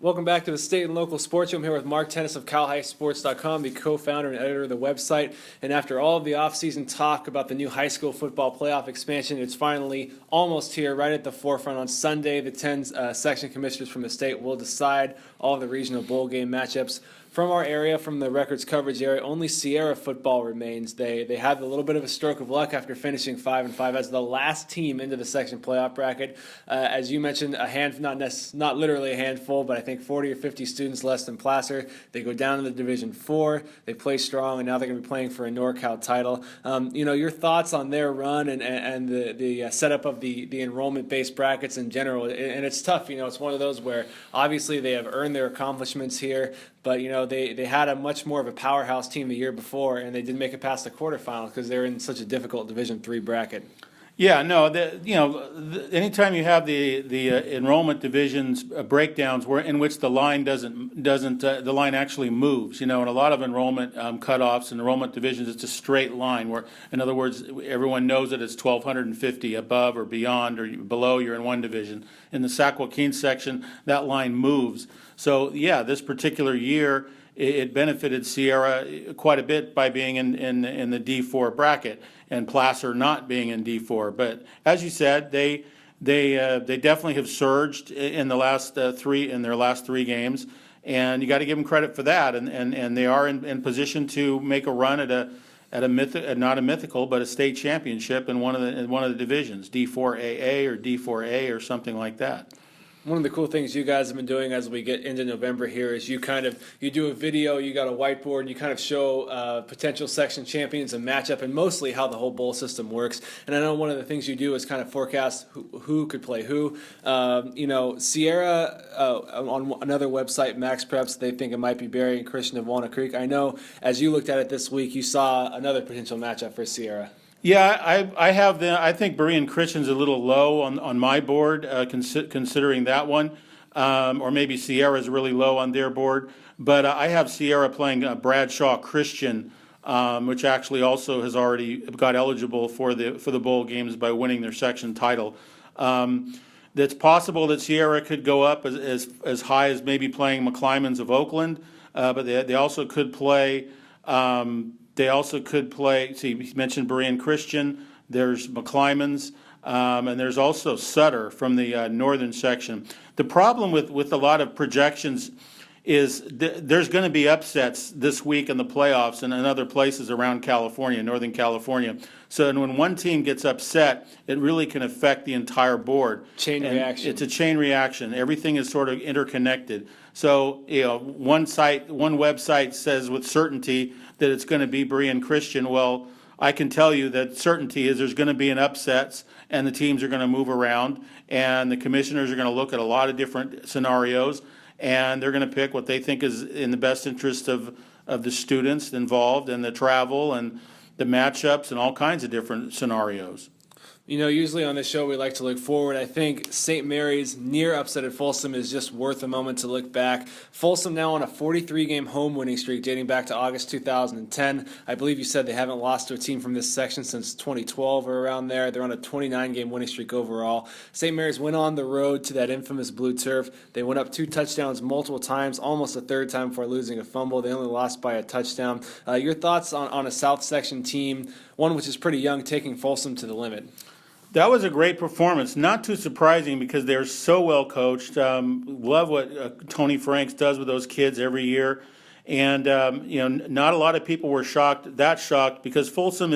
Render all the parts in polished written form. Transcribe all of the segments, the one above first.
Welcome back to the State and Local Sports Show. I'm here with Mark Tennis of CalHighSports.com, the co-founder and editor of the website. And after all of the off-season talk about the new high school football playoff expansion, it's finally almost here, right at the forefront. On Sunday, the 10 section commissioners from the state will decide all of the regional bowl game matchups. From our area, from the records coverage area, only Sierra football remains. They had a little bit of a stroke of luck after finishing 5-5 as the last team into the section playoff bracket. As you mentioned, not literally a handful, but I think 40 or 50 students less than Placer. They go down to the Division 4. They play strong, and now they're going to be playing for a NorCal title. Your thoughts on their run and the setup of the enrollment-based brackets in general. And it's tough. It's one of those where obviously they have earned their accomplishments here. But, they had a much more of a powerhouse team the year before, and they didn't make it past the quarterfinals because they're in such a difficult Division III bracket. Yeah, no, anytime you have the enrollment divisions breakdowns in which the line the line actually moves, in a lot of enrollment cutoffs and enrollment divisions, it's a straight line where, in other words, everyone knows that it's 1,250 above or beyond or below, you're in one division. In the Sac-Joaquin section, that line moves. So, yeah, this particular year, it benefited Sierra quite a bit by being in the D4 bracket and Placer not being in D4. But as you said, they definitely have surged in their last three games, and you got to give them credit for that. And they are in position to make a run not a mythical but a state championship in one of the divisions, D4AA or D4A or something like that. One of the cool things you guys have been doing as we get into November here is you do a video, you got a whiteboard, and you kind of show potential section champions and matchup, and mostly how the whole bowl system works. And I know one of the things you do is kind of forecast who could play who. Sierra, on another website, Max Preps, they think it might be Berry and Christian of Walnut Creek. I know as you looked at it this week, you saw another potential matchup for Sierra. Yeah, I think Berean Christian's a little low on my board, considering that one, or maybe Sierra's really low on their board. But I have Sierra playing Bradshaw Christian, which actually also has already got eligible for the bowl games by winning their section title. It's possible that Sierra could go up as high as maybe playing McClymonds of Oakland, but they also could play. See, he mentioned Berean Christian, there's McClymonds, and there's also Sutter from the northern section. The problem with a lot of projections is there's going to be upsets this week in the playoffs and in other places around California, Northern California. So when one team gets upset, it really can affect the entire board. Chain reaction. It's a chain reaction. Everything is sort of interconnected. So, one website says with certainty that it's going to be Berean Christian. Well, I can tell you that certainty is there's going to be an upsets, and the teams are going to move around, and the commissioners are going to look at a lot of different scenarios, and they're going to pick what they think is in the best interest of the students involved, and the travel and the matchups and all kinds of different scenarios. Usually on this show we like to look forward. I think St. Mary's near upset at Folsom is just worth a moment to look back. Folsom now on a 43-game home winning streak dating back to August 2010. I believe you said they haven't lost to a team from this section since 2012 or around there. They're on a 29-game winning streak overall. St. Mary's went on the road to that infamous blue turf. They went up 2 touchdowns multiple times, almost a third time before losing a fumble. They only lost by a touchdown. Your thoughts on a South Section team, one which is pretty young, taking Folsom to the limit? That was a great performance. Not too surprising because they're so well coached. Love what Tony Franks does with those kids every year. And, not a lot of people were shocked because Folsom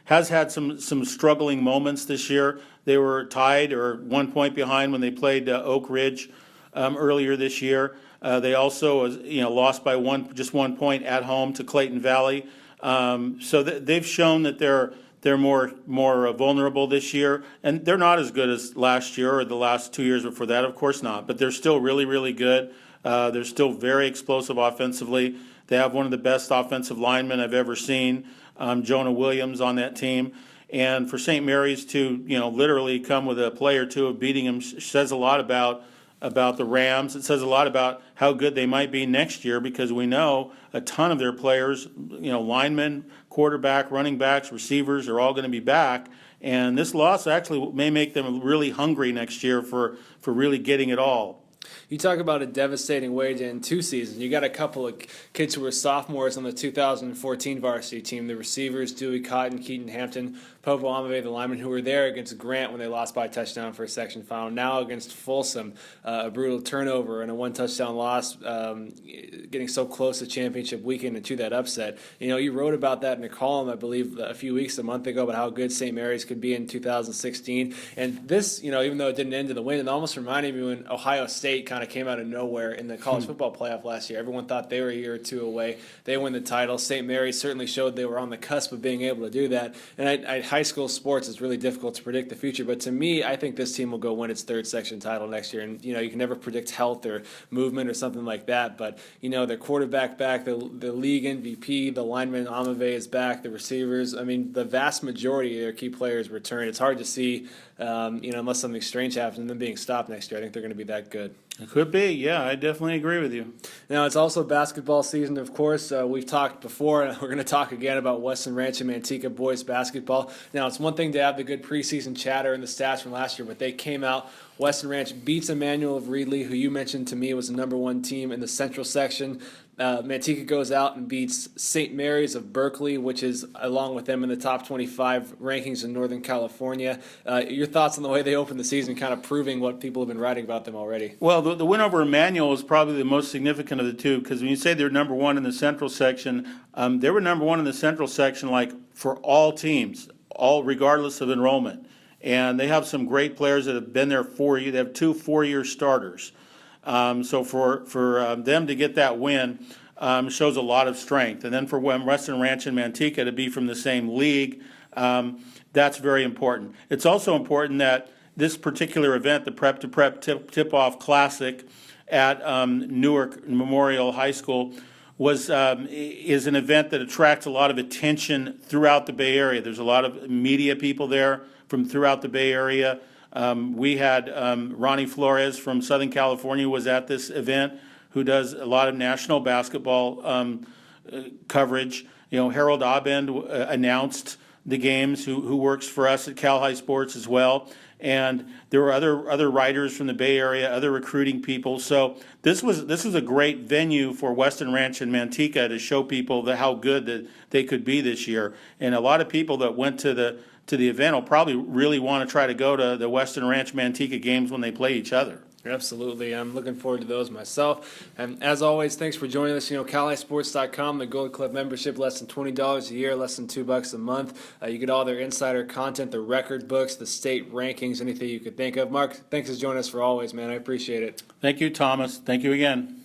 has had some struggling moments this year. They were tied or 1 point behind when they played Oak Ridge earlier this year. They also, lost by just 1 point at home to Clayton Valley. So they've shown that they're more vulnerable this year, and they're not as good as last year or the last 2 years before that, of course not, but they're still really, really good. They're still very explosive offensively. They have one of the best offensive linemen I've ever seen, Jonah Williams, on that team. And for St. Mary's to, literally come with a play or two of beating them says a lot about the Rams. It says a lot about how good they might be next year because we know a ton of their players, linemen, quarterback, running backs, receivers are all going to be back. And this loss actually may make them really hungry next year for really getting it all. You talk about a devastating way to end 2 seasons. You got a couple of kids who were sophomores on the 2014 varsity team, the receivers, Dewey Cotton, Keaton Hampton, Popo Amave, the linemen, who were there against Grant when they lost by a touchdown for a section final. Now against Folsom, a brutal turnover and a one-touchdown loss, getting so close to championship weekend and to that upset. You wrote about that in a column, I believe, a month ago, about how good St. Mary's could be in 2016. And this, even though it didn't end in the win, it almost reminded me when Ohio State kind of came out of nowhere in the college football playoff last year. Everyone thought they were a year or two away. They win the title. St. Mary's certainly showed they were on the cusp of being able to do that. And high school sports is really difficult to predict the future. But to me, I think this team will go win its third section title next year. And, you can never predict health or movement or something like that. But, their quarterback back, the league MVP, the lineman Amave is back, the receivers. I mean, the vast majority of their key players return. It's hard to see, unless something strange happens and them being stopped next year. I think they're going to be that good. It could be, yeah, I definitely agree with you. Now, it's also basketball season, of course. We've talked before, and we're going to talk again about Weston Ranch and Manteca boys basketball. Now, it's one thing to have the good preseason chatter and the stats from last year, but they came out. Weston Ranch beats Emmanuel of Reedley, who you mentioned to me was the number one team in the Central section. Manteca goes out and beats St. Mary's of Berkeley, which is, along with them, in the top 25 rankings in Northern California. Your thoughts on the way they opened the season, kind of proving what people have been writing about them already? Well, the win over Emmanuel is probably the most significant of the two, because when you say they're number one in the Central section, they were number one in the Central section, like, for all teams, all regardless of enrollment. And they have some great players that have been there 4 years. They have 2 4-year starters. So for them to get that win shows a lot of strength. And then for Weston Ranch and Manteca to be from the same league, that's very important. It's also important that this particular event, the Prep to Prep Tip-Off Classic at Newark Memorial High School, is an event that attracts a lot of attention throughout the Bay Area. There's a lot of media people there from throughout the Bay Area. We had Ronnie Flores from Southern California was at this event, who does a lot of national basketball coverage. Harold Abend announced the games, who works for us at Cal High Sports as well. And there were other writers from the Bay Area, other recruiting people. So this was a great venue for Weston Ranch and Manteca to show people how good that they could be this year. And a lot of people that went to the event will probably really want to try to go to the Weston Ranch Manteca games when they play each other. Absolutely. I'm looking forward to those myself. And as always, thanks for joining us. CalHighSports.com, the Gold Club membership, less than $20 a year, less than $2 a month. You get all their insider content, the record books, the state rankings, anything you could think of. Mark, thanks for joining us for always, man. I appreciate it. Thank you, Thomas. Thank you again.